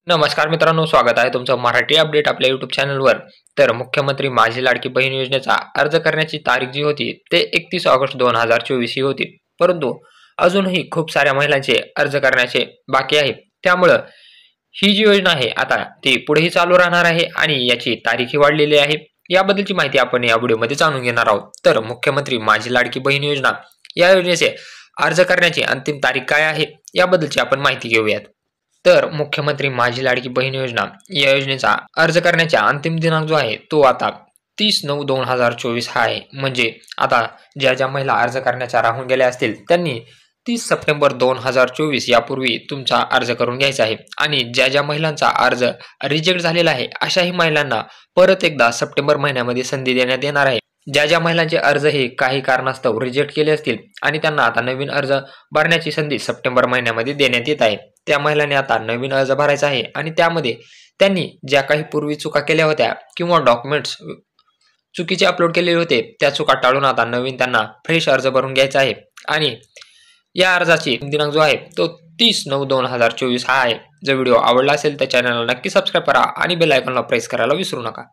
नमस्कार मित्रांनो, स्वागत आहे तुमचं मराठी अपडेट आपल्या YouTube चॅनलवर। तर मुख्यमंत्री माझी लाडकी बहीण योजनेचा अर्ज करण्याची तारीख जी होती ते 31 ऑगस्ट 2024 ही होती। परंतु अजूनही खूप साऱ्या महिलांचे अर्ज करण्याचे बाकी आहे। त्यामुळे ही जी योजना आहे आता ती पुढेही चालू राहणार आहे आणि याची तारीखही वाढलेली आहे। याबद्दलची माहिती आपण या व्हिडिओमध्ये जाणून घेणार आहोत। तर मुख्यमंत्री माझी लाडकी बहीण योजना या योजनेचे अर्ज करण्याची अंतिम तारीख काय आहे याबद्दलची आपण माहिती घेऊयात। तर मुख्यमंत्री माझी लाडकी बहीण योजना या योजनेचा अर्ज करण्याचा अंतिम दिनांक जो आहे तो आता 30/9/2024 हा आहे। म्हणजे आता ज्या महिला अर्ज करण्याच्या राहून गेल्या असतील त्यांनी 30 सप्टेंबर 2024 यापूर्वी तुमचा अर्ज करून घ्यायचा आहे आणि ज्या महिलांचा अर्ज रिजेक्ट झालेला आहे अशाही महिलांना परत एकदा सप्टेंबर महिन्यामध्ये संधी देण्यात येणार आहे। ज्या महिलांचे अर्ज हे काही कारणास्तव रिजेक्ट केले असतील आणि त्यांना आता नवीन अर्ज भरण्याची संधी सप्टेंबर महिन्यामध्ये देण्यात येत आहे, त्या महिलांनी आता नवीन अर्ज भरायचा आहे आणि त्यामध्ये त्यांनी ज्या काही पूर्वी चुका केल्या होत्या किंवा डॉक्युमेंट्स चुकीचे अपलोड केलेले होते त्या चुका टाळून आता नवीन त्यांना फ्रेश अर्ज भरून घ्यायचा आहे। आणि या अर्जाची दिनांक जो आहे तो 30/9/2024 हा आहे। जर व्हिडिओ आवडला असेल तर चॅनलला नक्की सबस्क्राईब करा आणि बेल आयकॉनला प्रेस करायला विसरू नका।